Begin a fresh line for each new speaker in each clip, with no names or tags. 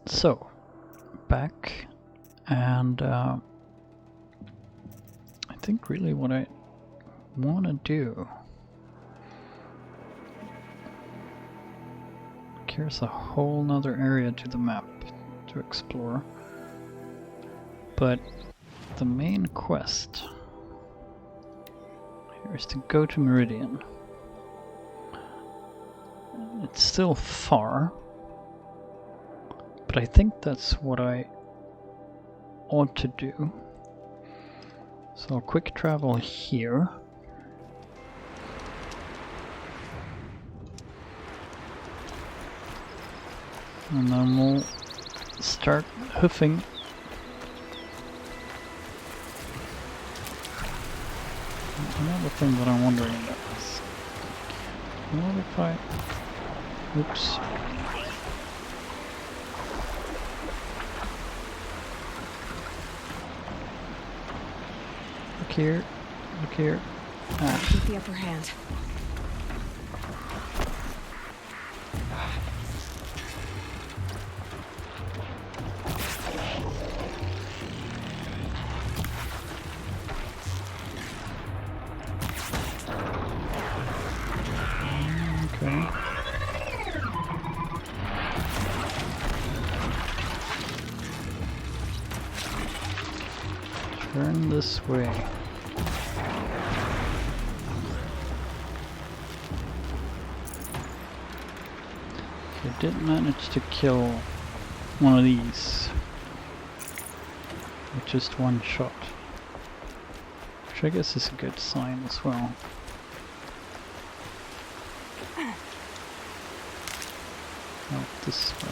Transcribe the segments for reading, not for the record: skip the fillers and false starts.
So back, and I think really what I want to do. Here's a whole nother area to the map to explore, but the main quest here is to go to Meridian. It's still far, but I think that's what I ought to do. So I'll quick travel here. And then we'll start hoofing. Another thing that I'm wondering about is, what if I... Oops. Look here. Look here. Ah.
Keep the upper hand.
Turn this way. I did manage to kill one of these with just one shot, which I guess is a good sign as well. Oh, this way.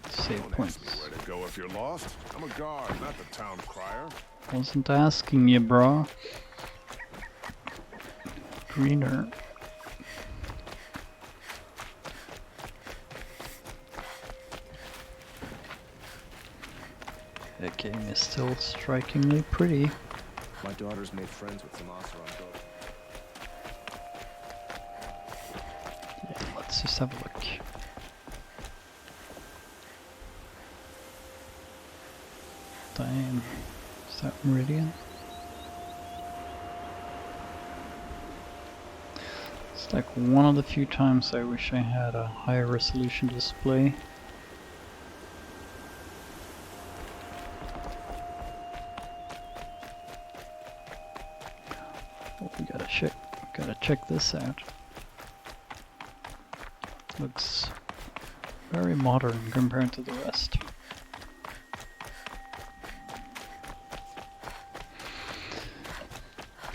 Save points.
Where to go if you're lost? I'm a guard, not the town crier.
Wasn't asking you, bro. Greener. That game is still strikingly pretty.
My daughter's made friends with some Oseram.
Yeah, let's just have a look. Damn. Is that Meridian? It's like one of the few times I wish I had a higher resolution display. Oh, we gotta check this out. Looks very modern compared to the rest.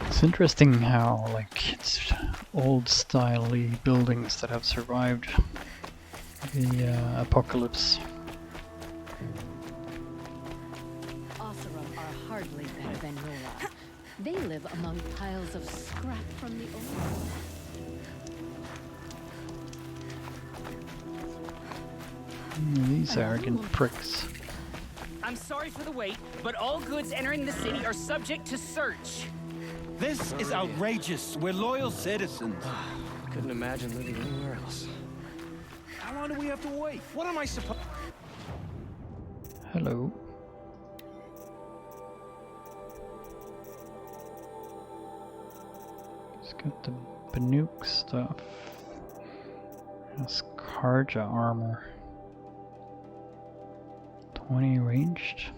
It's interesting how, like, it's old-style-y buildings that have survived the apocalypse.
Oseram are hardly better than Nora. They live among piles of scrap from the old.
These arrogant pricks.
I'm sorry for the wait, but all goods entering the city are subject to search.
This is outrageous. We're loyal citizens.
Couldn't imagine living anywhere else.
How long do we have to wait? What am I supposed...
Hello. It's got the Banuk stuff. Has Karja armor. 20 ranged.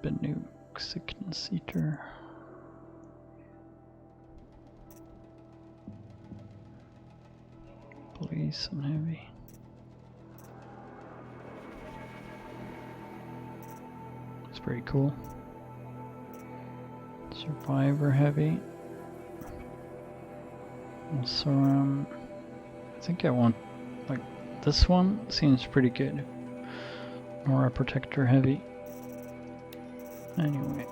Banuk Sickness Eater. Police and heavy. It's pretty cool. Survivor heavy. Also, I think I want, like, this one seems pretty good. Aura protector heavy. Anyway.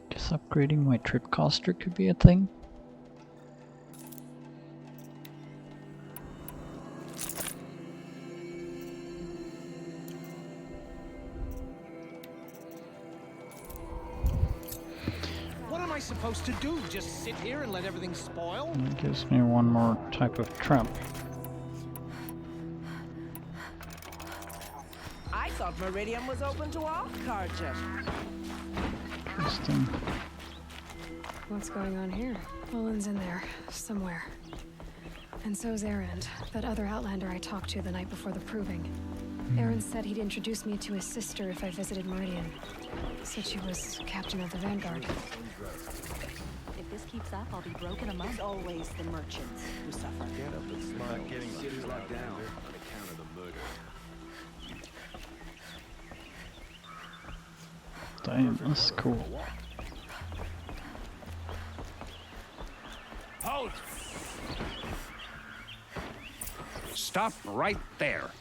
Guess upgrading my trip coster could be a thing.
What am I supposed to do? Just sit here and let everything spoil?
It gives me one more type of trap.
I thought Meridian was open to all cultures.
Interesting.
What's going on here? Olin's in there, somewhere. And so's Erend, that other Outlander I talked to the night before the proving. Erend said he'd introduce me to his sister if I visited Meridian. Said she was captain of the Vanguard.
If this keeps up, I'll be broken a month.
It's always the merchants who suffer.
Get up and smile. Getting cities locked down on account of the murder.
Damn, that's cool.
Halt! Stop right there.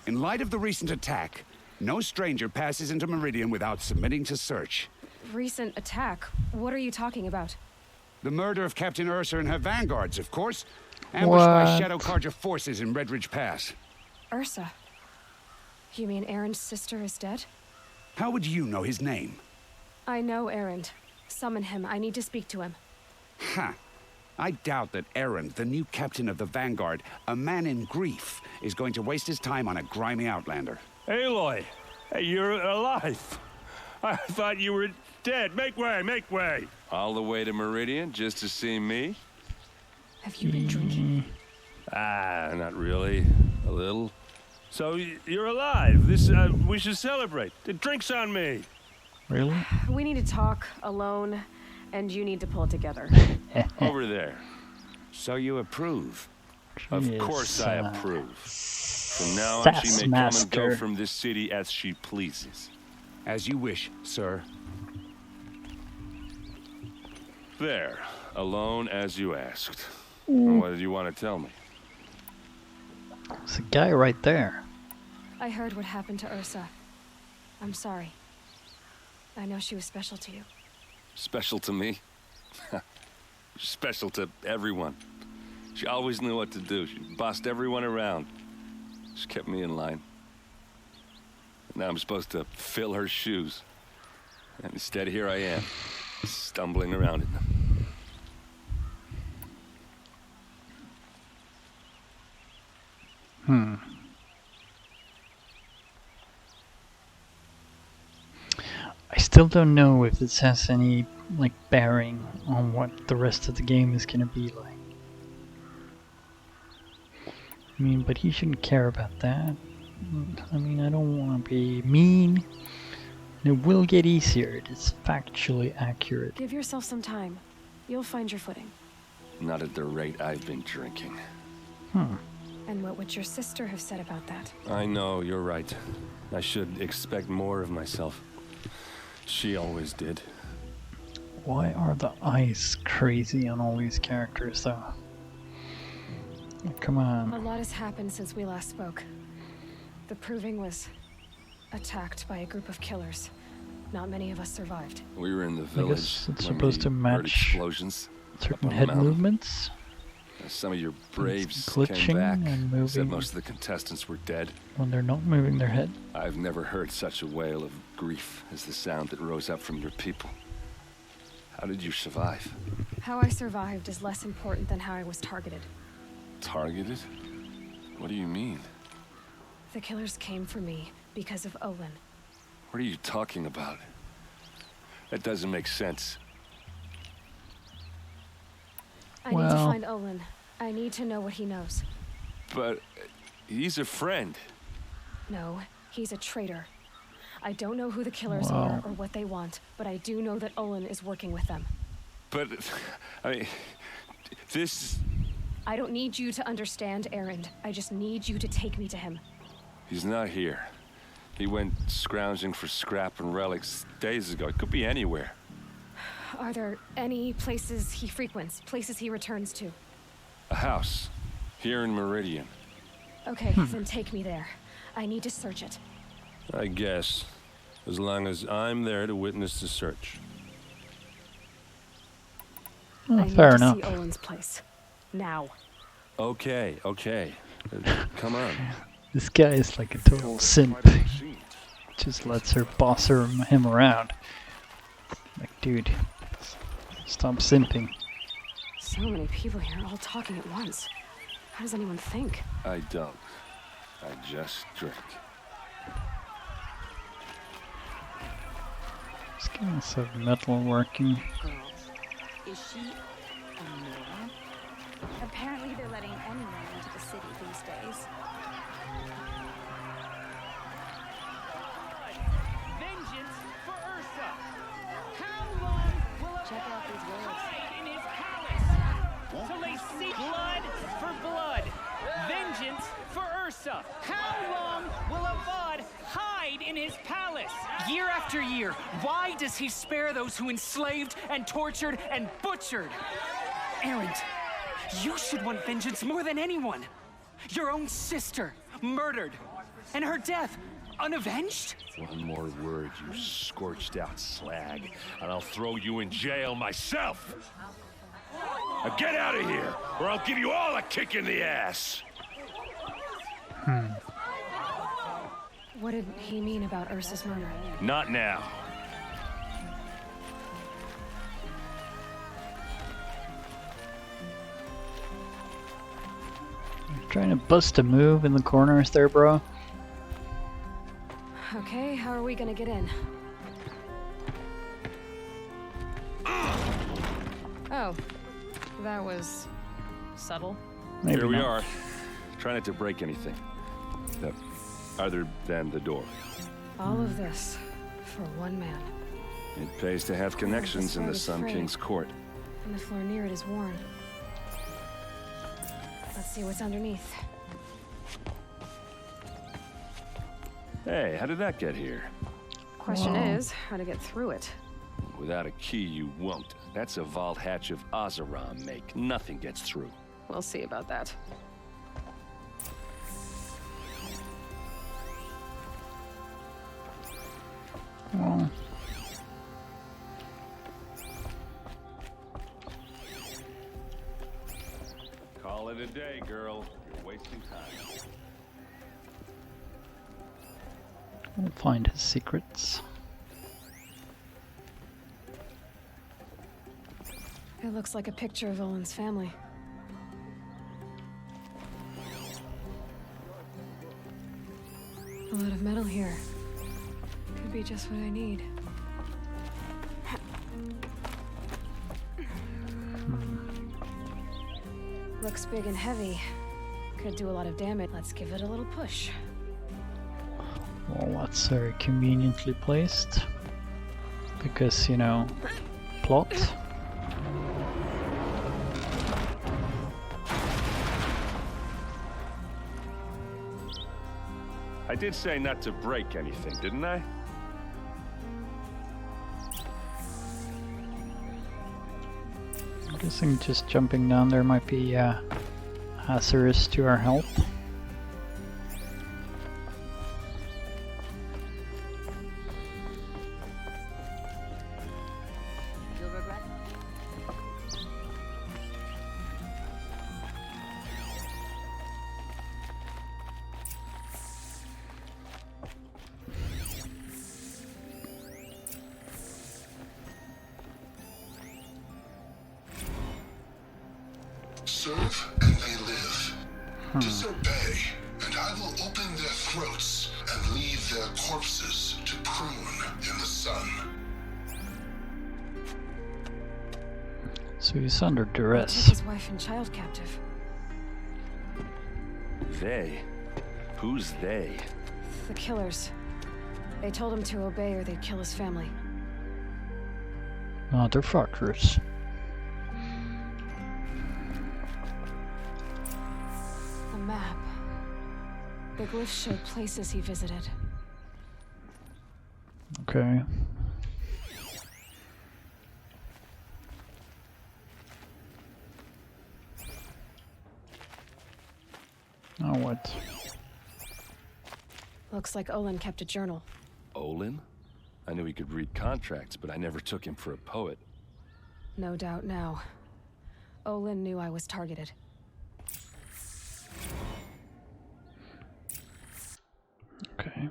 In light of the recent attack, no stranger passes into Meridian without submitting to search.
Recent attack? What are you talking about?
The murder of Captain Ursa and her vanguards, of course. Ambushed by
What?
Shadow Carja forces in Redridge Pass.
Ursa? You mean Erend's sister is dead?
How would you know his name?
I know Erend. Summon him. I need to speak to him.
Ha! I doubt that Erend, the new captain of the Vanguard, a man in grief, is going to waste his time on a grimy outlander.
Aloy, hey, you're alive. I thought you were dead. Make way, make way.
All the way to Meridian just to see me?
Have you been drinking?
Ah, not really. A little. So you're alive. This we should celebrate. The drink's on me.
Really?
We need to talk alone, and you need to pull it together.
Over there.
So you approve?
Of course I approve. From now on, she may come and go from this city as she pleases.
As you wish, sir.
There, alone as you asked. What did you want to tell me?
It's a guy right there.
I heard what happened to Ursa. I'm sorry. I know she was special to you.
Special to me? Special to everyone. She always knew what to do. She bossed everyone around. She kept me in line. Now I'm supposed to fill her shoes. And instead, here I am, stumbling around in them.
I still don't know if this has any like bearing on what the rest of the game is gonna be like. I mean, but he shouldn't care about that. I mean, I don't want to be mean. It will get easier. It is factually accurate.
Give yourself some time. You'll find your footing.
Not at the rate I've been drinking.
And what would your sister have said about that?
I know, you're right. I should expect more of myself. She always did.
Why are the eyes crazy on all these characters, though? Oh, come on.
A lot has happened since we last spoke. The Proving was attacked by a group of killers. Not many of us survived.
We were in the
I
village.
guess it's
when
supposed to
we heard
match
explosions
certain
up on
head
the mountain.
movements.
Some of your braves
glitching
came back.
and moving.
Said most of the contestants were dead.
When they're not moving their head.
I've never heard such a wail of grief as the sound that rose up from your people. How did you survive?
How I survived is less important than how I was targeted.
Targeted? What do you mean?
The killers came for me because of Olin.
What are you talking about? That doesn't make sense.
I need to find Olin. I need to know what he knows.
But he's a friend.
No, he's a traitor. I don't know who the killers are or what they want, but I do know that Olin is working with them.
But, I mean, this...
I don't need you to understand, Erend. I just need you to take me to him.
He's not here. He went scrounging for scrap and relics days ago. It could be anywhere.
Are there any places he frequents, places he returns to?
A house. Here in Meridian.
Okay, then take me there. I need to search it.
I guess. As long as I'm there to witness the search.
I need
fair
to
enough.
see Owen's place. Now.
Okay. Come on.
This guy is like a total simp. Just lets her boss him around. Like, dude, stop simping.
So many people here all talking at once. How does anyone think?
I don't. I just drink.
This guy's have metal working.
Girl, is she a Nora?
Apparently they're letting anyone into the city these days.
Vengeance for Ursa. How long will a
Check out these words.
hide in his palace? Till they seek blood for blood. Vengeance for Ursa. How long will Avad hide in his palace? Year after year, why does he spare those who enslaved and tortured and butchered? Erend, you should want vengeance more than anyone. Your own sister, murdered, and her death, unavenged?
One more word, you scorched out slag, and I'll throw you in jail myself! Now get out of here, or I'll give you all a kick in the ass!
What did he mean about Ursa's murder?
Not now.
Trying to bust a move in the corners there, bro.
Okay, how are we gonna get in? Oh, that was subtle.
Maybe
Here we
not.
are. Try not to break anything. Other than the door.
All of this for one man.
It pays to have connections in the Sun King's court.
And the floor near it is worn. Let's see what's underneath.
Hey, how did that get here?
Question is, how to get through it.
Without a key, you won't. That's a vault hatch of Oseram make. Nothing gets through.
We'll see about that.
Well,
Call it a day, girl. You're wasting time.
we'll find his secrets.
It looks like a picture of Owen's family. A lot of metal here. Could be just what I need. Looks big and heavy. Could do a lot of damage. Let's give it a little push.
Well, that's very conveniently placed. Because, you know, plot.
I did say not to break anything, didn't I?
I'm guessing just jumping down there might be hazardous to our health.
You'll regret.
Serve and they live. Disobey, and I will open their throats and leave their corpses to prune in the sun.
So he's under
Took
duress.
his wife and child captive.
They? Who's they?
The killers. They told him to obey or they'd kill his family.
Motherfuckers.
A map. The glyphs showed places he visited.
Okay. Oh, what?
Looks like Olin kept a journal.
Olin? I knew he could read contracts, but I never took him for a poet.
No doubt now. Olin knew I was targeted.
Okay.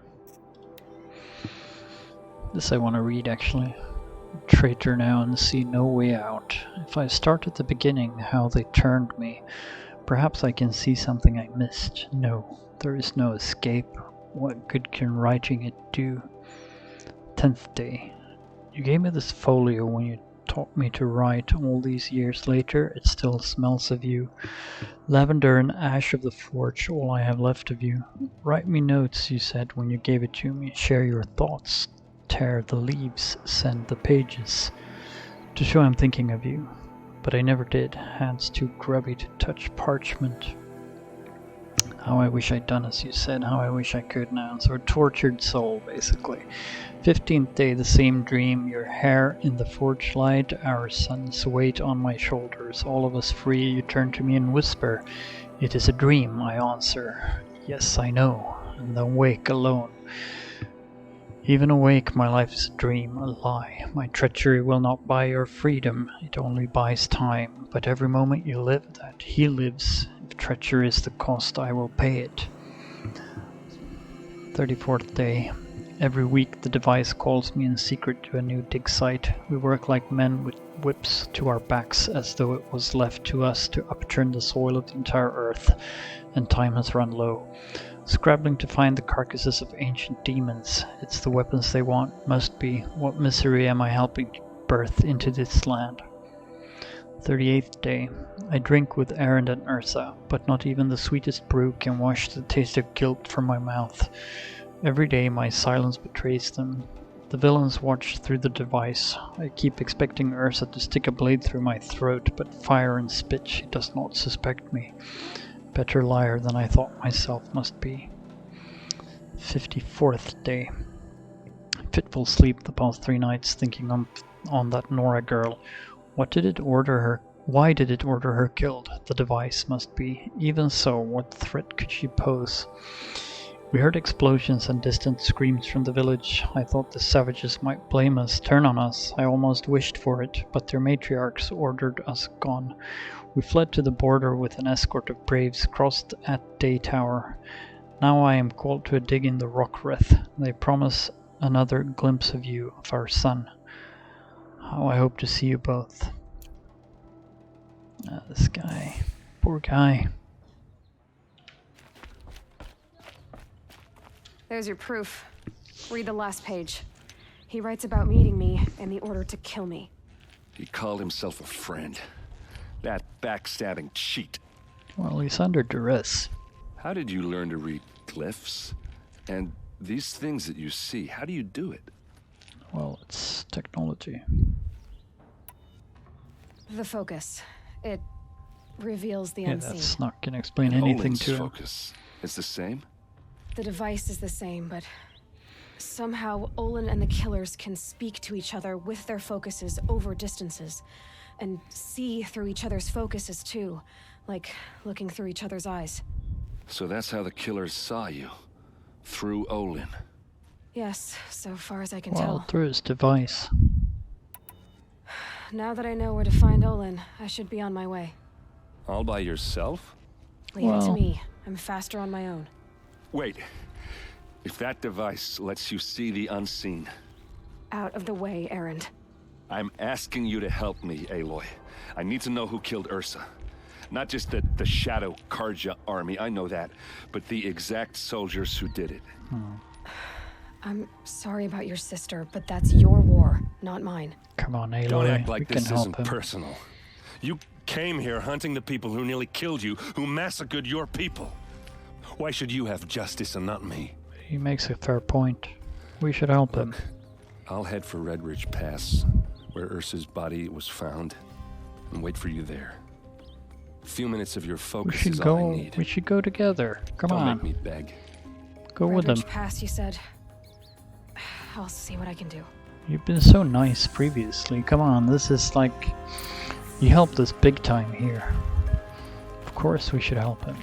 This I want to read, actually. Traitor now and see no way out. If I start at the beginning, how they turned me, perhaps I can see something I missed. No, there is no escape. What good can writing it do? 10th day. You gave me this folio when you taught me to write. All these years later, it still smells of you. Lavender and ash of the forge, all I have left of you. Write me notes, you said when you gave it to me. Share your thoughts. Tear the leaves, send the pages, to show I'm thinking of you. But I never did, hands too grubby to touch parchment. How I wish I'd done as you said, how I wish I could now. So a tortured soul, basically. 15th day, the same dream, your hair in the forge light, our son's weight on my shoulders, all of us free. You turn to me and whisper, it is a dream, I answer. Yes, I know, and then wake alone. Even awake, my life is a dream, a lie. My treachery will not buy your freedom, it only buys time. But every moment you live, that he lives. If treachery is the cost, I will pay it. 34th day. Every week the device calls me in secret to a new dig site. We work like men with whips to our backs, as though it was left to us to upturn the soil of the entire earth, and time has run low. Scrabbling to find the carcasses of ancient demons. It's the weapons they want, must be. What misery am I helping to birth into this land? 38th day. I drink with Erend and Ursa, but not even the sweetest brew can wash the taste of guilt from my mouth. Every day my silence betrays them. The villains watch through the device. I keep expecting Ursa to stick a blade through my throat, but fire and spit, she does not suspect me. Better liar than I thought myself must be. 54th day. Fitful sleep the past 3 nights, thinking on that Nora girl. What did it order her? Why did it order her killed? The device must be. Even so, what threat could she pose? We heard explosions and distant screams from the village. I thought the savages might blame us, turn on us. I almost wished for it, but their matriarchs ordered us gone. We fled to the border with an escort of braves, crossed at Day Tower. Now I am called to a dig in the rock wreath. They promise another glimpse of you, of our son. How I hope to see you both. This guy. Poor guy.
There's your proof. Read the last page. He writes about meeting me and the order to kill me.
He called himself a friend. That backstabbing cheat.
Well, he's under duress.
How did you learn to read glyphs? And these things that you see, how do you do it?
Well, it's technology.
The focus. It reveals the unseen.
That's not gonna explain anything
Olin's
to him.
focus. It's the same?
The device is the same, but somehow Olin and the killers can speak to each other with their focuses over distances, and see through each other's focuses too, like looking through each other's eyes.
So that's how the killers saw you? Through Olin?
Yes, so far as I can
Well,
tell.
through his device.
Now that I know where to find Olin, I should be on my way.
All by yourself?
Leave it to me. I'm faster on my own.
Wait. If that device lets you see the unseen...
Out of the way, Erend.
I'm asking you to help me, Aloy. I need to know who killed Ursa. Not just the Shadow Karja army, I know that, but the exact soldiers who did it.
I'm sorry about your sister, but that's your war, not mine.
Come on, Aloy.
Don't act like
we
this
can help
isn't
him.
personal. You came here hunting the people who nearly killed you, who massacred your people. Why should you have justice and not me?
He makes a fair point. We should help him.
I'll head for Red Ridge Pass, where Ursa's body was found, and wait for you there. A few minutes of your
We
focus
should
is all I
go.
need.
We should go together. Come
Don't
on.
make me beg.
Go with
Red
him.
Ridge Pass, you said. I'll see what I can do.
You've been so nice previously. Come on, this is like... You helped us big time here. Of course we should help him.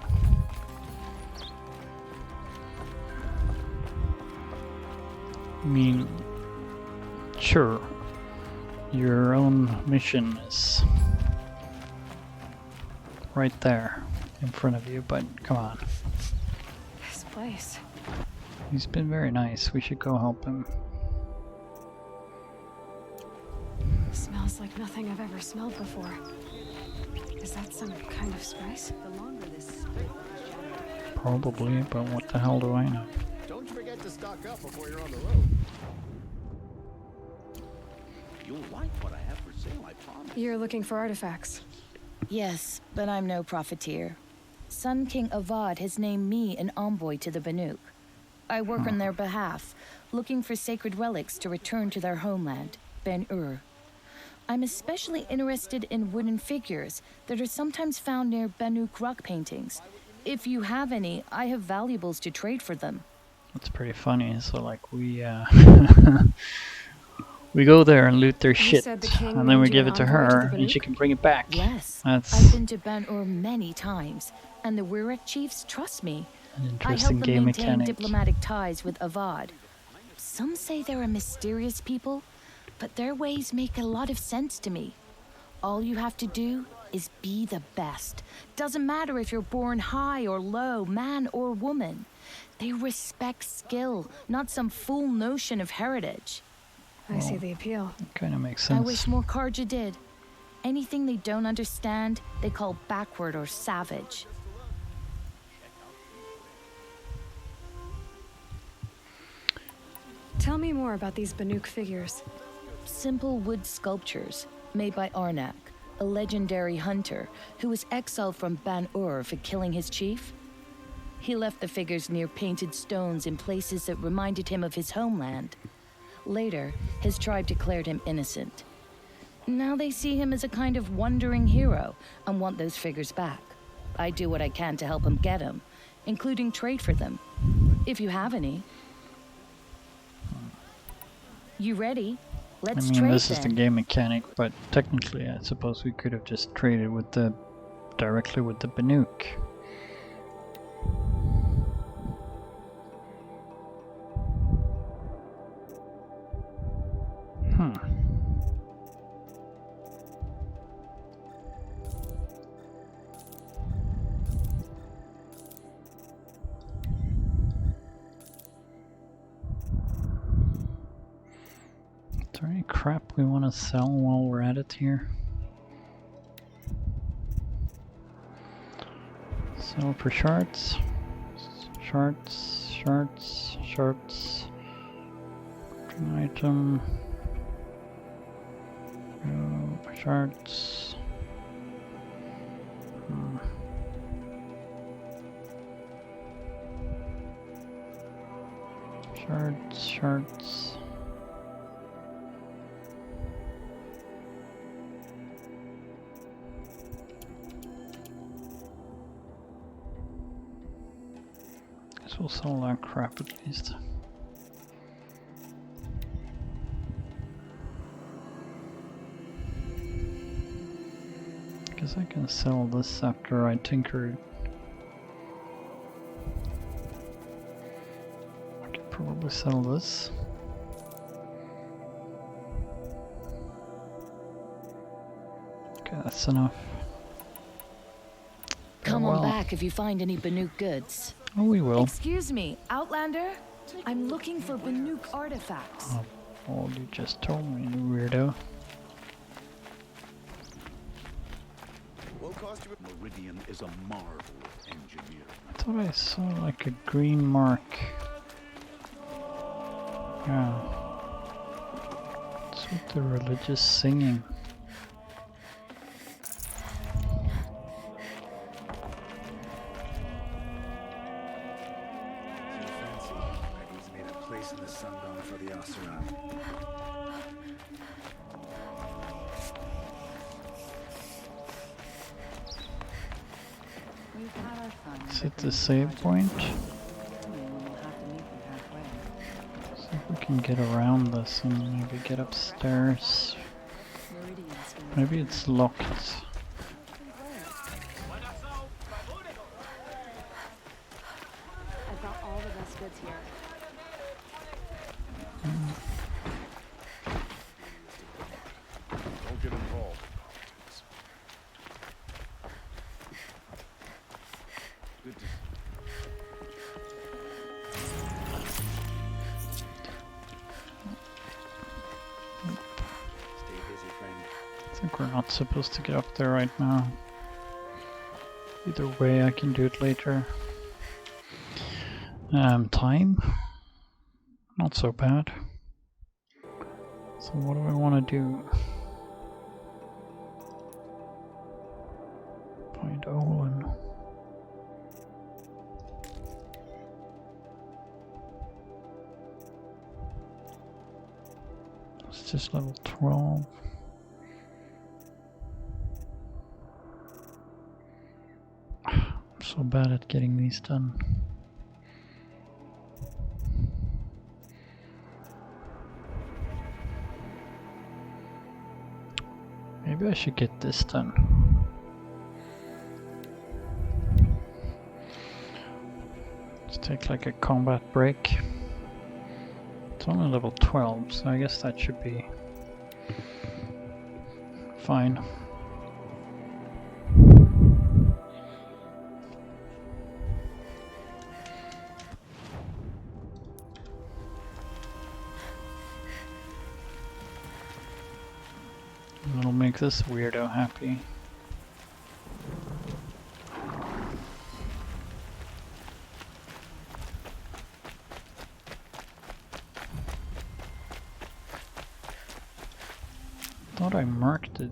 I mean... Sure. Your own mission is... right there. In front of you, but come on.
This place.
He's been very nice. We should go help him.
Smells like nothing I've ever smelled before. Is that some kind of spice?
The longer this
Probably, but what the hell do I know?
Don't forget to stock up before you're on the road.
You'll like what I have for sale, I promise.
You're looking for artifacts.
Yes, but I'm no profiteer. Sun King Avad has named me an envoy to the Banuk. I work on their behalf, looking for sacred relics to return to their homeland, Ben-Ur. I'm especially interested in wooden figures that are sometimes found near Banuk rock paintings. If you have any, I have valuables to trade for them.
That's pretty funny. So like we we go there and loot their shit, and then we give it to her, and she can bring it back.
Yes,
That's
I've been to Ben-Ur many times, and the Wirek chiefs trust me.
an
I
interesting
help them
game
maintain
mechanic.
diplomatic ties with Avad. Some say they're a mysterious people, but their ways make a lot of sense to me. All you have to do is be the best. Doesn't matter if you're born high or low, man or woman. They respect skill, not some fool notion of heritage.
I see the appeal.
Kind of makes
I
sense.
wish more Karja did. Anything they don't understand, they call backward or savage.
Tell me more about these Banuk figures.
Simple wood sculptures made by Arnak, a legendary hunter who was exiled from Ban-Ur for killing his chief. He left the figures near painted stones in places that reminded him of his homeland. Later, his tribe declared him innocent. Now they see him as a kind of wandering hero and want those figures back. I do what I can to help him get them, including trade for them, if you have any. You ready? Let's
I mean,
trade
this is the
then.
game mechanic, but technically, I suppose we could have just traded with the directly with the Banuk. Is there any crap we want to sell while we're at it here? Sell for shards. Shards. An item. Shards. Shards. Guess we'll sell that crap at least. Guess I can sell this after I tinker it. I could probably sell this. Okay, that's enough.
Come
Farewell.
on back if you find any Banuk goods.
Oh, we will.
Excuse me, Outlander? I'm looking for Banuk artifacts.
Oh, well, you just told me, you weirdo.
Meridian is a marvel of engineering.
I thought I saw like a green mark. Yeah. What's with the religious singing?
He's made a place in the sundown for the Oseram.
We've had our fun.
Is it the save point?
We'll have to meet them halfway.
See if we can get around this and maybe get upstairs. Maybe it's locked.
I've got all the best goods here.
Don't get involved. Good to
Stay busy, friend.
I think we're not supposed to get up there right now. Either way, I can do it later. Time? Not so bad. So what do I want to do? Find Olin. It's just level 12. I'm so bad at getting these done. Maybe I should get this done. Let's take like a combat break. It's only level 12, so I guess that should be fine. It'll make this weirdo happy. Thought I marked it.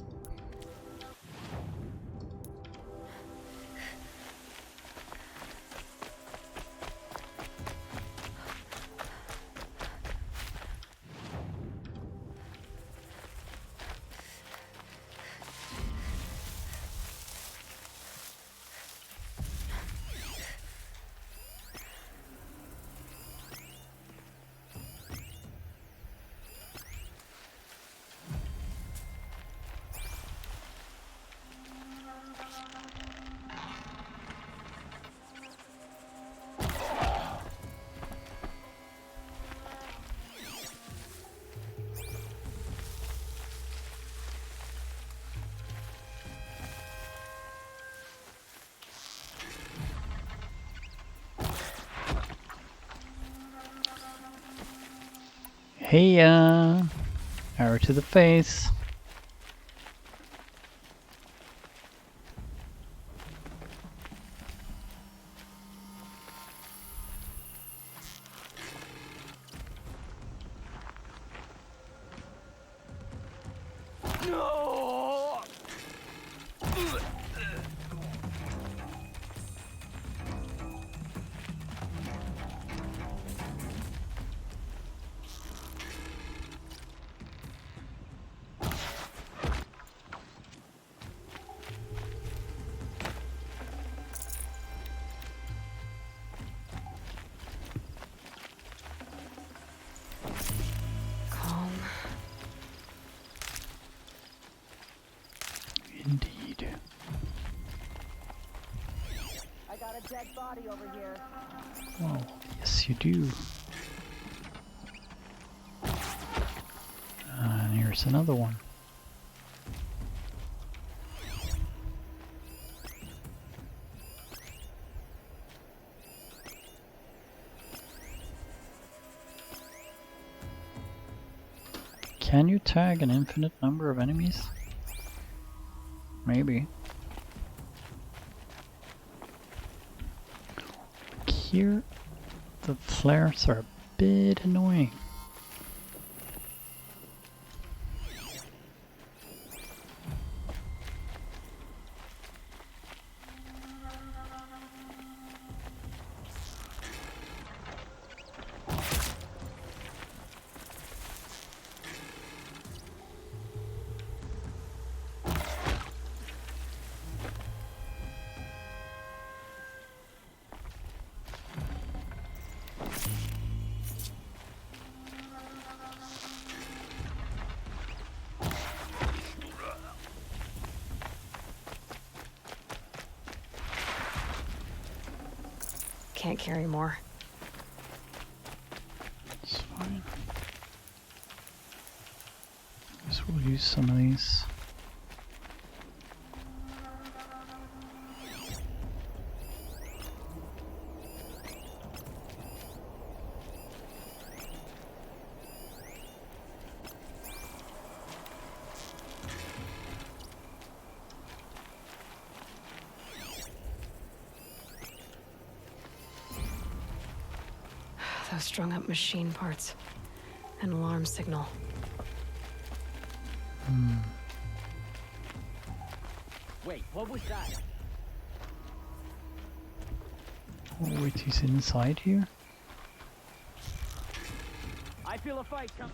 Hey, arrow to the face.
No!
Calm.
Indeed.
I got a dead body over here.
Oh, yes you do. And here's another one. Can you tag an infinite number of enemies? Maybe. Here, the flares are a bit annoying.
can't carry more.
It's fine. Guess we'll use some of these.
Those strung up machine parts. An alarm signal.
Wait, what was that?
Oh wait, he's inside here?
I feel a fight coming.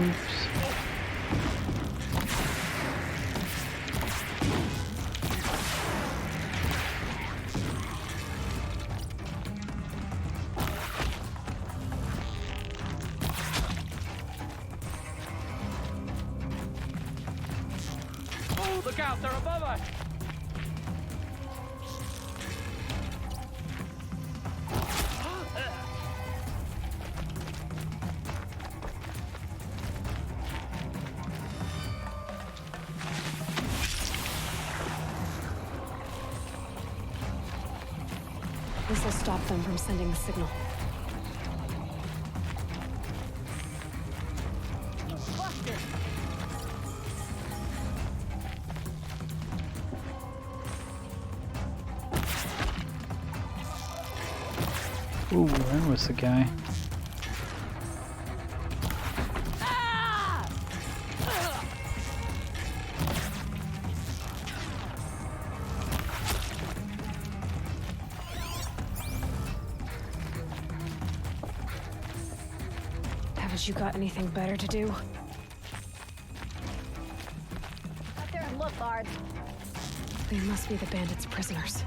Oops.
Oh, look out, they're above us!
This will stop them from sending the signal.
Ooh, that was the guy.
Haven't you got anything better to do?
Out there and look, guard.
They must be the bandits' prisoners.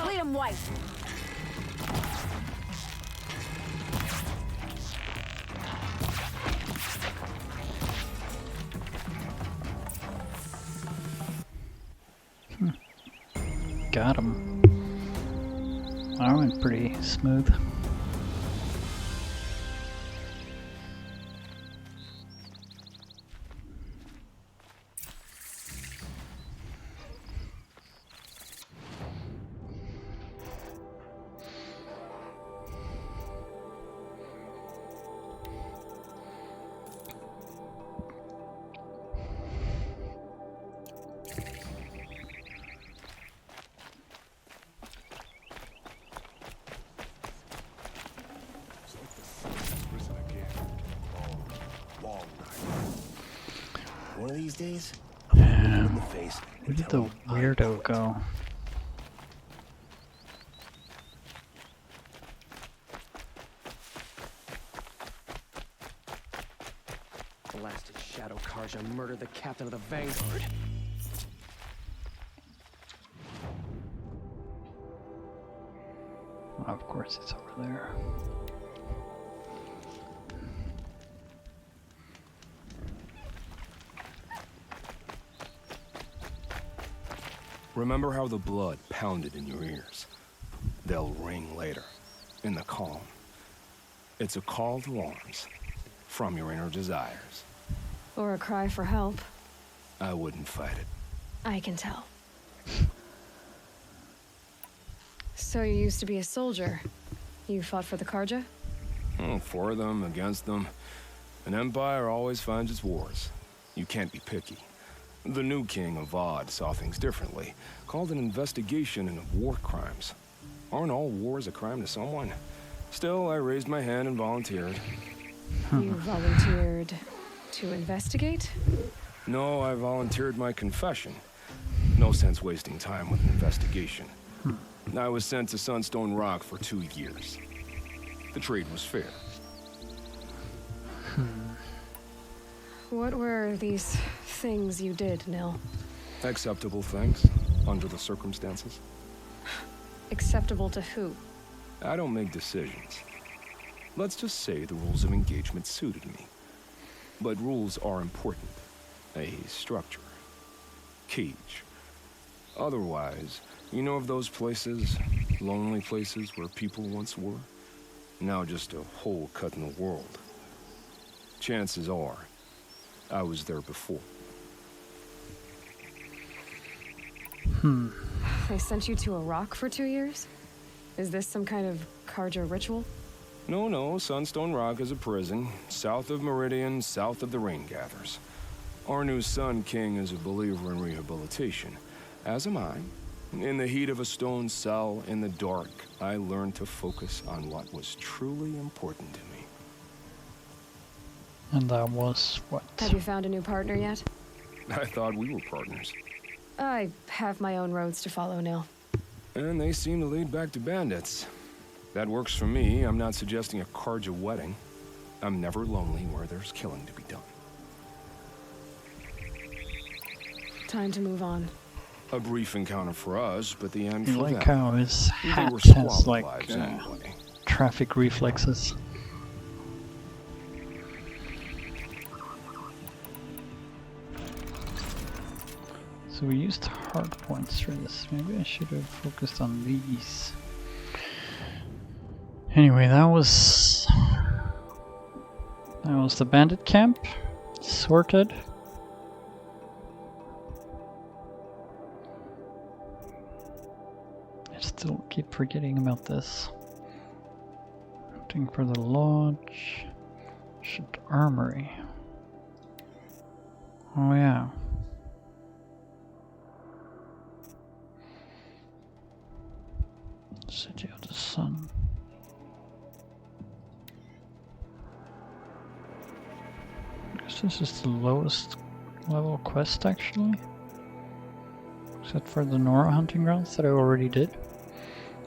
Bleed 'em white.
Got him. That went pretty smooth.
One of these days,
Yeah.
in the face.
Where did the weirdo go?
Blasted Shadow Karja murdered the captain of the Vanguard.
Of course, it's over there.
Remember how the blood pounded in your ears? They'll ring later, in the calm. It's a call to arms, from your inner desires.
Or a cry for help.
I wouldn't fight it.
I can tell. So you used to be a soldier. You fought for the Karja?
For them, against them. An empire always finds its wars. You can't be picky. The new king of Vod saw things differently. Called an investigation into war crimes. Aren't all wars a crime to someone? Still, I raised my hand and volunteered.
You volunteered to investigate?
No, I volunteered my confession. No sense wasting time with an investigation. I was sent to Sunstone Rock for 2 years. The trade was fair.
What were these things you did, Nil?
Acceptable things, under the circumstances.
Acceptable to who?
I don't make decisions. Let's just say the rules of engagement suited me. But rules are important. A structure. Cage. Otherwise, you know of those places, lonely places where people once were? Now just a hole cut in the world. Chances are, I was there before.
They sent you to Iraq for 2 years? Is this some kind of Karja ritual?
No, Sunstone Rock is a prison, south of Meridian, south of the Rain Gathers. Our new Sun King is a believer in rehabilitation, as am I. In the heat of a stone cell, in the dark, I learned to focus on what was truly important to me.
And that was what?
Have you found a new partner yet?
I thought we were partners.
I have my own roads to follow, Nil.
And they seem to lead back to bandits. That works for me. I'm not suggesting a Karja wedding. I'm never lonely where there's killing to be done.
Time to move on.
A brief encounter for us, but the end
You
for
like
them.
how his
They
hat
were
has
squalid
like
lives anyway.
traffic reflexes. So we used hard points for this. Maybe I should have focused on these. Anyway, that was the bandit camp. Sorted. I still keep forgetting about this. Looking for the lodge. Ship armory. Oh yeah. City of the Sun. I guess this is the lowest level quest actually. Except for the Nora hunting grounds that I already did.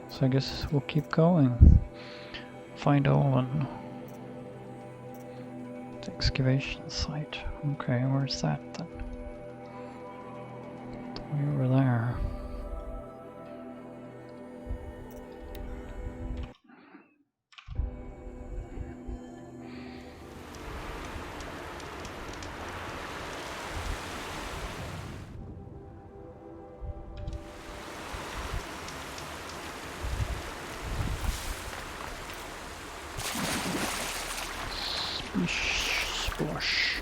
So I guess we'll keep going. Find Olin. The excavation site. Okay, where's that then? Way over there. Splash.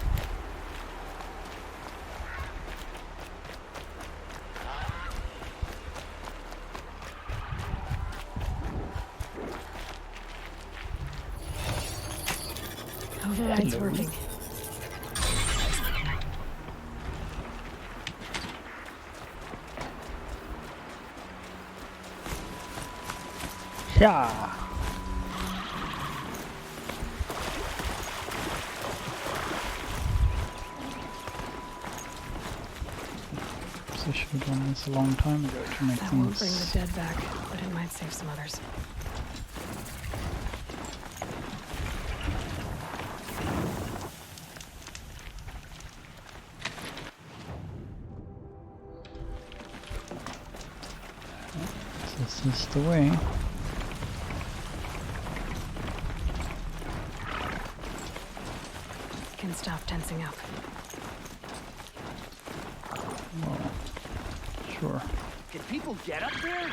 Override's working.
Yeah. I should have done this a long time ago to make
That won't bring
things.
the dead back, but it might save some others.
This is the way.
Can stop tensing up.
Well, sure.
Can people get up there?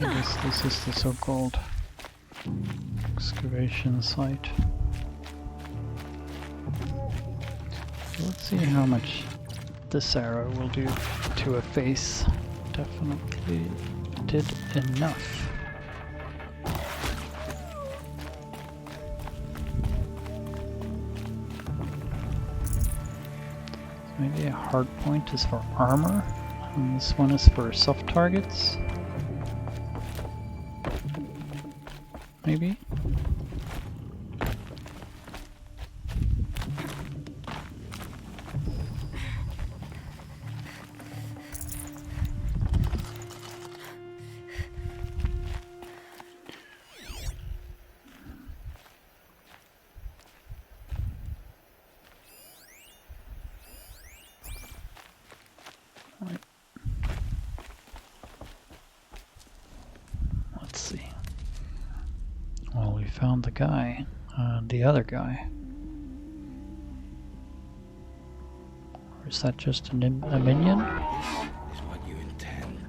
I guess this is the so-called excavation site. So let's see how much this arrow will do to a face. Definitely did enough. Maybe a hard point is for armor, and this one is for soft targets. Maybe? found the guy, the other guy. Or is that just a minion?
This is what you intend.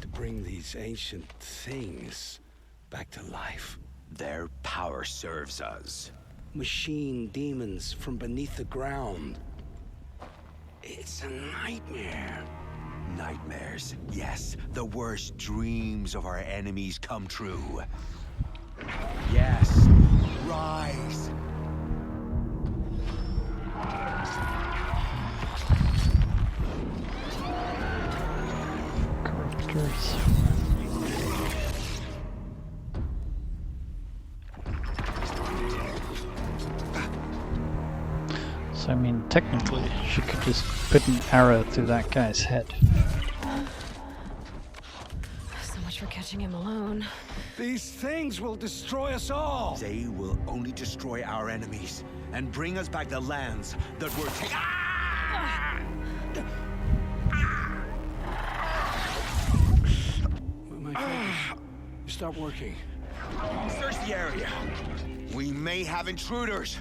To bring these ancient things back to life.
Their power serves us.
Machine demons from beneath the ground. It's a nightmare.
Nightmares, yes. The worst dreams of our enemies come true. Yes, rise.
Corruptors. So I mean, technically, she could just put an arrow through that guy's head.
So much for catching him alone.
These things will destroy us all.
They will only destroy our enemies and bring us back the lands that were taken.
My focus. Stop working.
Search the area. We may have intruders.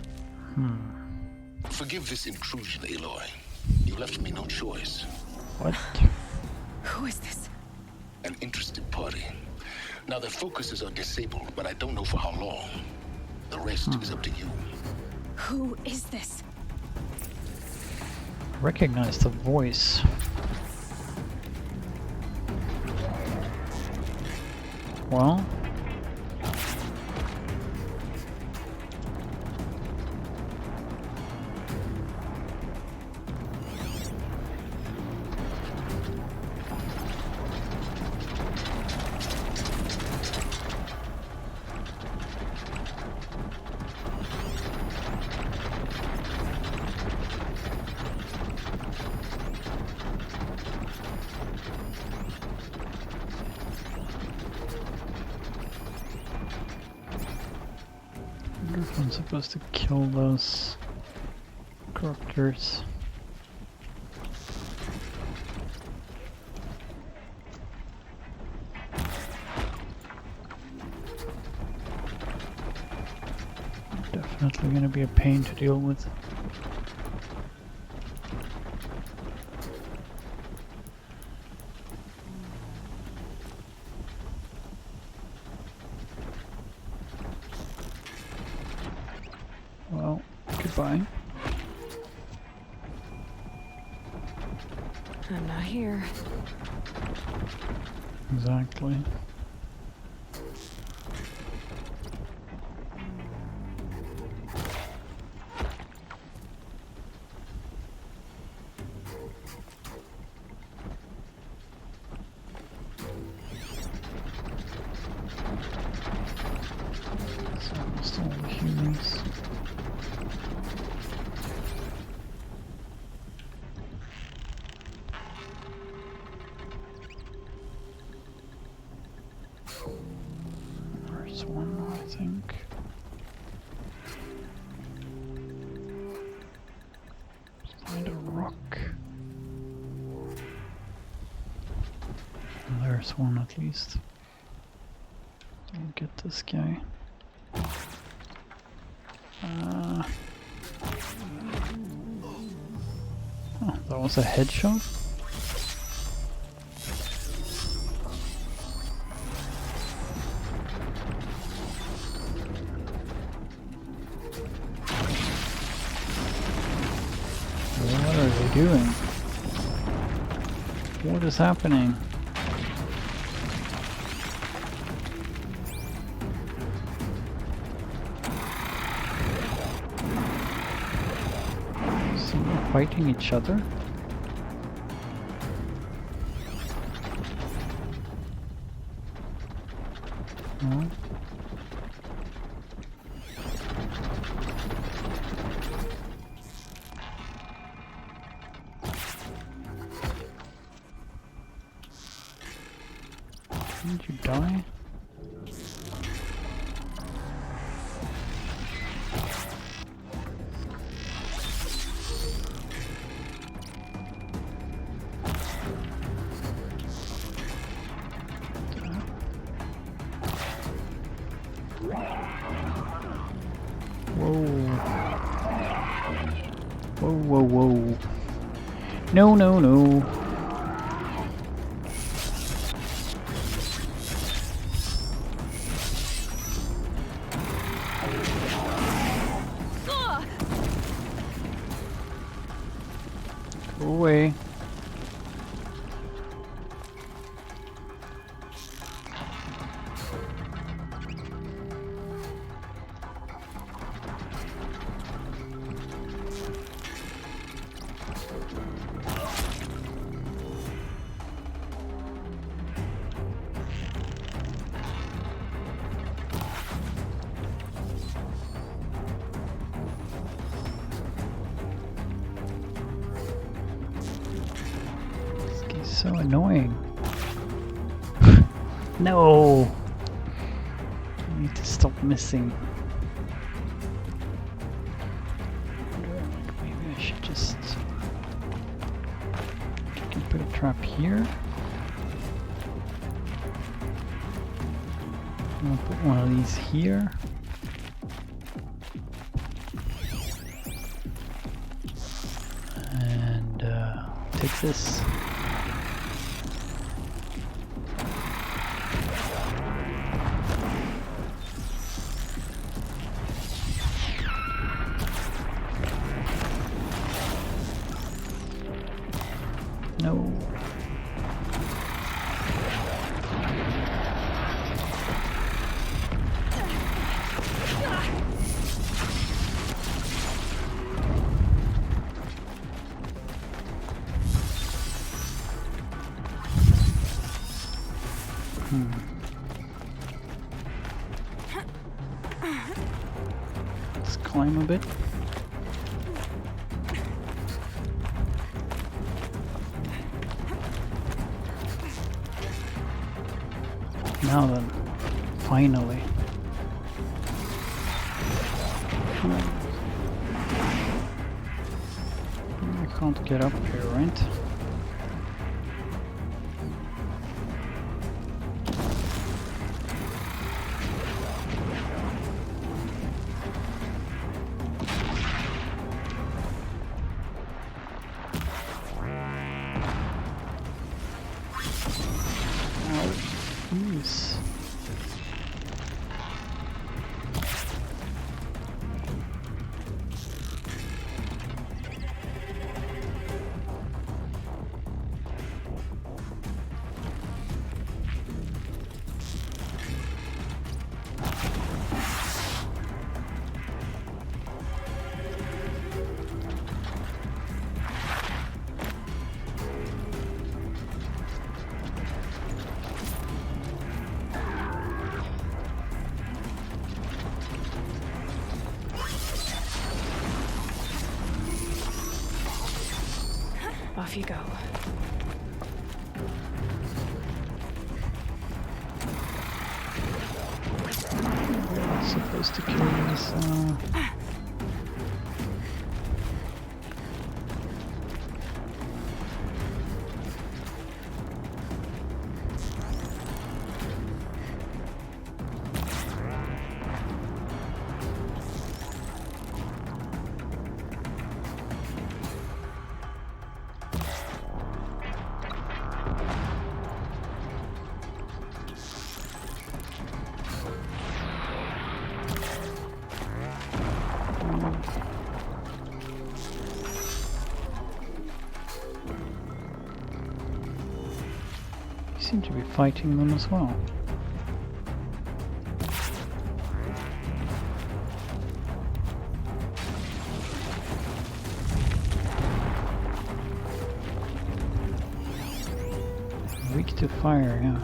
Forgive this intrusion, Aloy. You left me no choice.
What?
Who is this?
An interested party. Now their focuses are disabled, but I don't know for how long. The rest is up to you.
Who is this?
Recognize the voice. Well. I'm supposed to kill those corruptors. Definitely gonna be a pain to deal with. Well, goodbye.
I'm not here.
Exactly. It's almost all the humans. There's one more, I think. Find a rock. There's one at least. Don't get this guy. Oh, that was a headshot? What are they doing? What is happening? Someone fighting each other? No. Didn't you die? Whoa, whoa, whoa. No, no, no. Go away. So annoying. No! I need to stop missing. Maybe I should just... I can put a trap here. I'll put one of these here. And take this. No. Let's climb a bit. Now then, finally. I can't get up here, right? Yes.
Off you go.
I'm supposed to kill this. You seem to be fighting them as well. Weak to fire, yeah.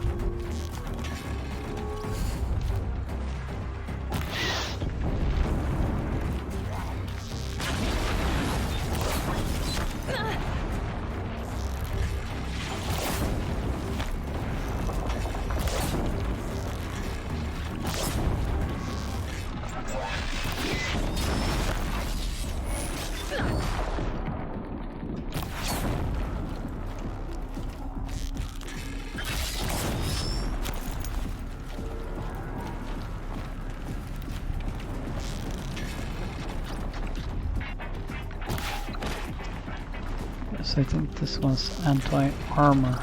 So I think this was anti-armor.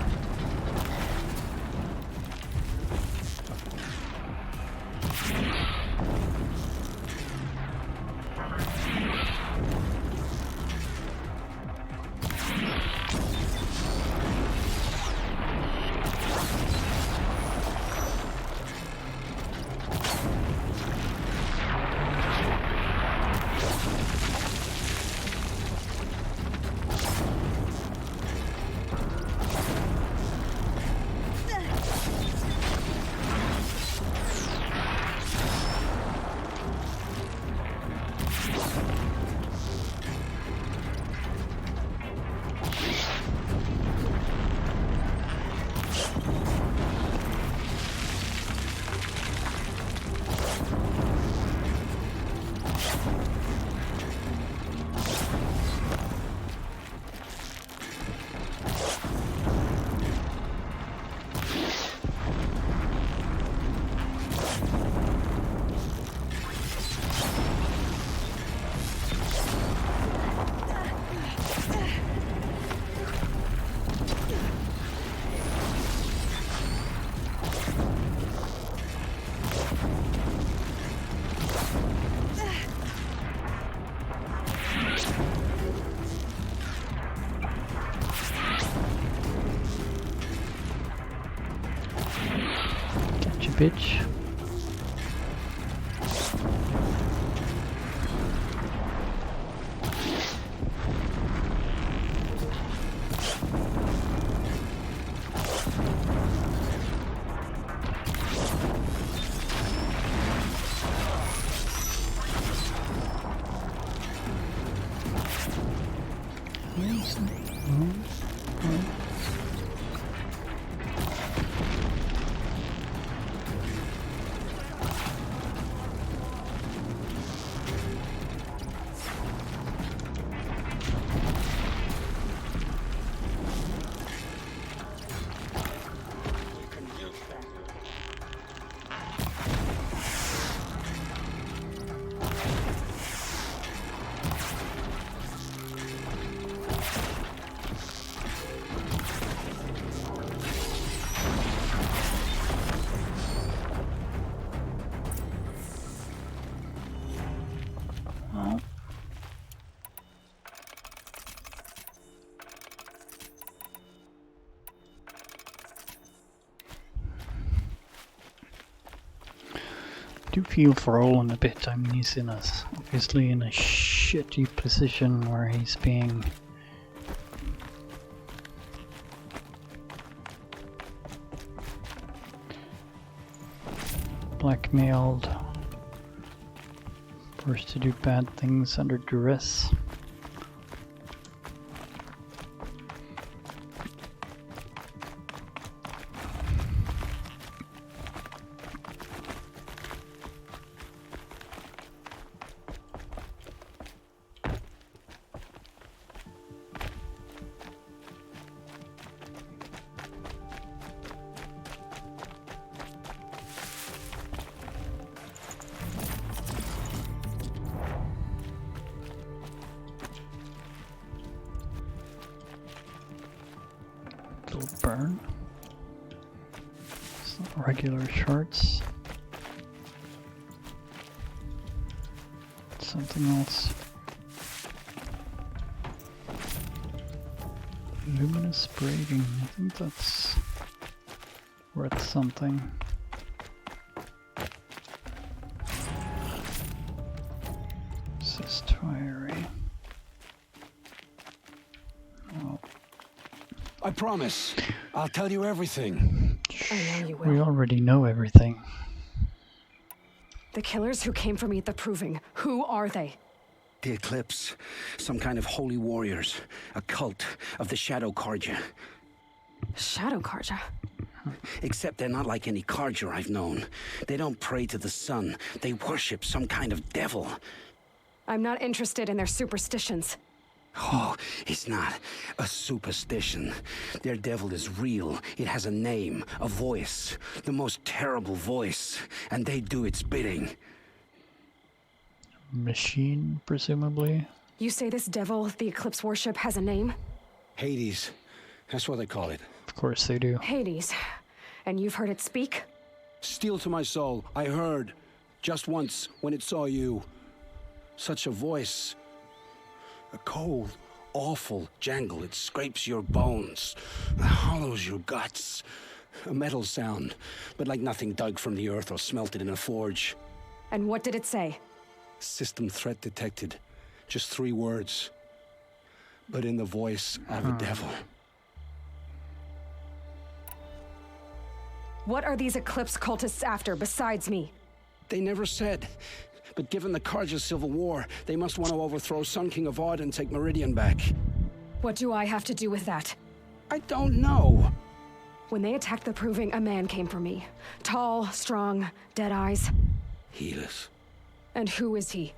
Bitch. Do feel for Olin a bit. I mean, he's in obviously in a shitty position where he's being blackmailed, forced to do bad things under duress. Burn. It's not regular shorts. Something else. Luminous braiding. I think that's worth something. Assist fiery. Oh.
I promise. I'll tell you everything.
I know you will.
We already know everything.
The killers who came for me at the Proving, who are they?
The Eclipse. Some kind of holy warriors. A cult of the Shadow Karja.
Shadow Karja?
Except they're not like any Karja I've known. They don't pray to the sun. They worship some kind of devil.
I'm not interested in their superstitions.
Oh, it's not a superstition. Their devil is real. It has a name, a voice, the most terrible voice, and they do its bidding.
Machine, presumably?
You say this devil the Eclipse worship has a name?
Hades. That's what they call it.
Of course they do.
Hades. And you've heard it speak?
Steel to my soul. I heard. Just once, when it saw you. Such a voice. A cold, awful jangle. It scrapes your bones. It hollows your guts. A metal sound, but like nothing dug from the earth or smelted in a forge.
And what did it say?
System threat detected. Just 3 words. But in the voice of a devil.
What are these Eclipse cultists after besides me?
They never said. But given the Carja civil war, they must want to overthrow Sun King Avad and take Meridian back.
What do I have to do with that?
I don't know.
When they attacked the Proving, a man came for me. Tall, strong, dead eyes.
Helis.
And who is he?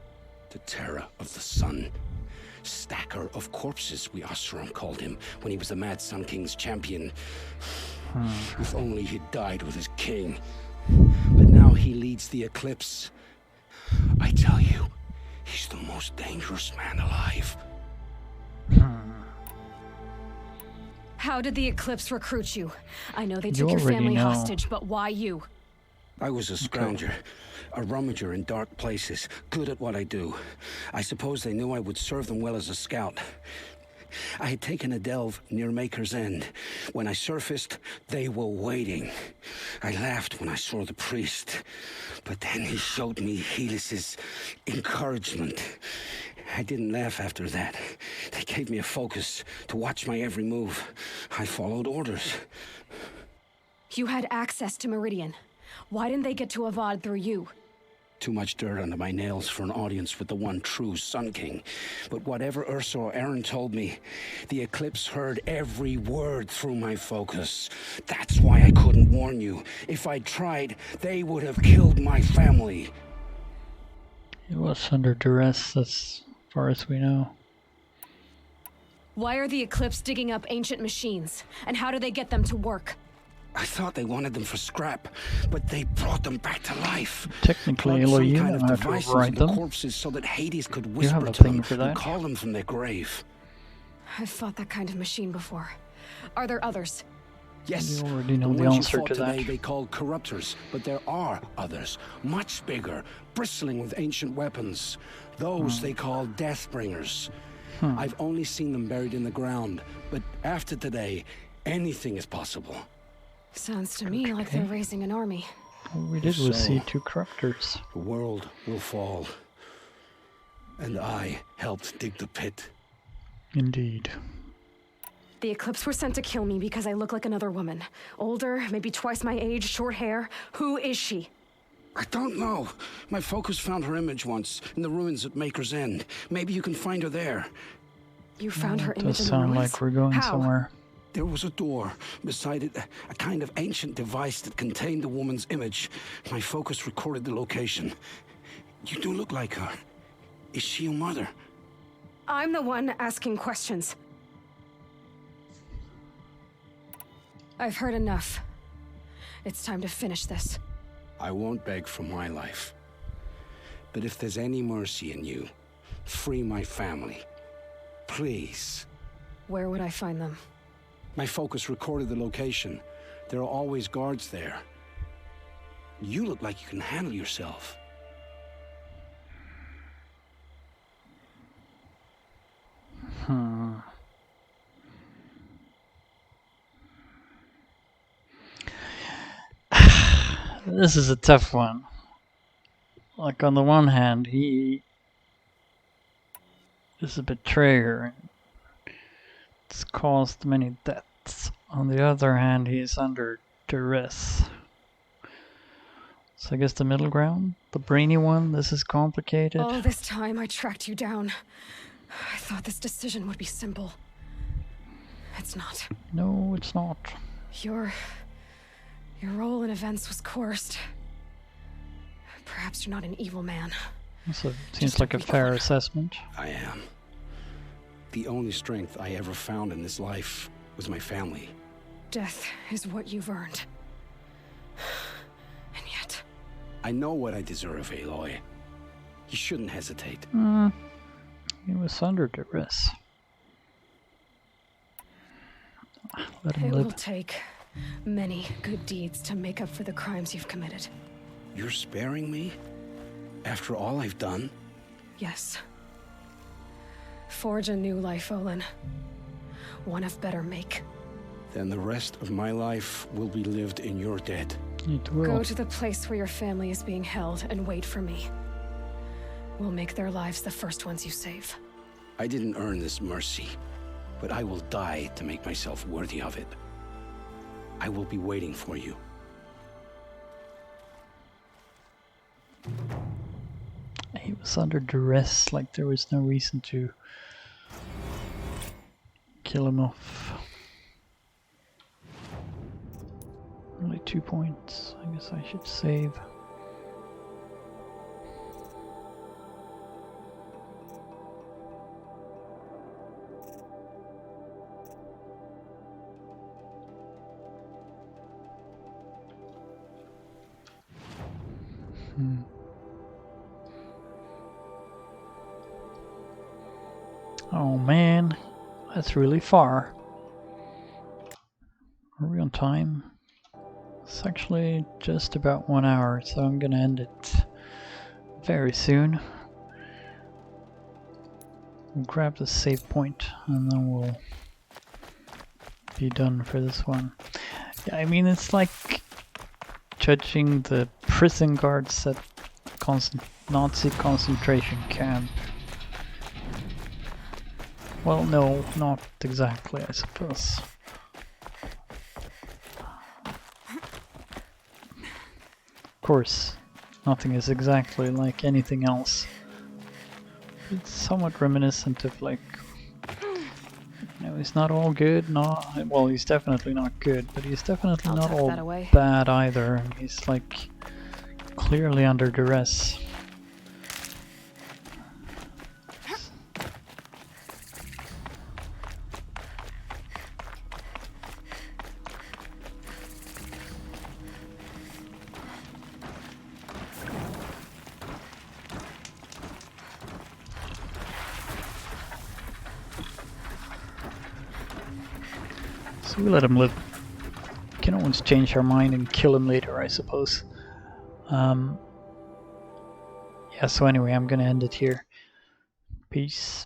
The terror of the sun. Stacker of corpses, we Oseram called him, when he was the Mad Sun King's champion. If only he'd died with his king. But now he leads the Eclipse. I tell you, he's the most dangerous man alive.
How did the Eclipse recruit you? I know they took your family hostage, but why you?
I was a scrounger, a rummager in dark places, good at what I do. I suppose they knew I would serve them well as a scout. I had taken a delve near Maker's End. When I surfaced, they were waiting. I laughed when I saw the priest, but then he showed me Helis's encouragement. I didn't laugh after that. They gave me a focus to watch my every move. I followed orders.
You had access to Meridian. Why didn't they get to Avad through you?
Too much dirt under my nails for an audience with the one true Sun King. But whatever Ursa or Aaron told me, the Eclipse heard every word through my focus. That's why I couldn't warn you. If I'd tried, they would have killed my family.
He was under duress as far as we know.
Why are the Eclipse digging up ancient machines? And how do they get them to work?
I thought they wanted them for scrap, but they brought them back to life.
Technically,
Plugged
you
some kind
don't
of
have to
device
override
into the
them.
corpses so that Hades could
You
whisper
have a
to
thing
them
for
and
that.
call them from their grave.
I've fought that kind of machine before. Are there others?
Yes,
You already know the
ones you
answer
fought
to that.
today they called corruptors, but there are others, much bigger, bristling with ancient weapons. Those they call Deathbringers. I've only seen them buried in the ground, but after today, anything is possible.
Sounds to me like they're raising an army.
All we did was
So,
see 2 corruptors.
The world will fall. And I helped dig the pit.
Indeed.
The Eclipse were sent to kill me because I look like another woman. Older, maybe twice my age, short hair. Who is she?
I don't know. My focus found her image once, in the ruins at Maker's End. Maybe you can find her there.
You found her
Does
image in the
sound
ruins?
like we're going
How?
somewhere.
There was a door. Beside it, a kind of ancient device that contained the woman's image. My focus recorded the location. You do look like her. Is she your mother?
I'm the one asking questions. I've heard enough. It's time to finish this.
I won't beg for my life. But if there's any mercy in you, free my family. Please.
Where would I find them?
My focus recorded the location. There are always guards there. You look like you can handle yourself.
This is a tough one. Like, on the one hand, he is a betrayer. It's caused many deaths. On the other hand, he's under duress. So I guess the middle ground? The brainy one? This is complicated.
All this time I tracked you down. I thought this decision would be simple. It's not.
No, it's not.
Your role in events was coerced. Perhaps you're not an evil man.
So seems like a fair assessment.
I am. The only strength I ever found in this life was my family.
Death is what you've earned. And yet...
I know what I deserve, Aloy. You shouldn't hesitate.
He was under duress. Let him
It
live.
will take many good deeds to make up for the crimes you've committed.
You're sparing me? After all I've done?
Yes. Forge a new life, Olin. One of better make.
Then the rest of my life will be lived in your debt.
It will.
Go to the place where your family is being held and wait for me. We'll make their lives the first ones you save.
I didn't earn this mercy, but I will die to make myself worthy of it. I will be waiting for you.
He was under duress, like there was no reason to kill him off. Only 2 points. I guess I should save. Oh man, that's really far. Are we on time? It's actually just about 1 hour, so I'm gonna end it very soon. We'll grab the save point and then we'll be done for this one. Yeah, I mean, it's like judging the prison guards at Nazi concentration camp. Well, no, not exactly, I suppose. Of course, nothing is exactly like anything else. It's somewhat reminiscent of, like, you know, he's not all good, well, he's definitely not good, but he's definitely not all bad either. He's, like, clearly under duress. So we let him live. We can always change our mind and kill him later, I suppose. Yeah, so anyway, I'm gonna end it here. Peace.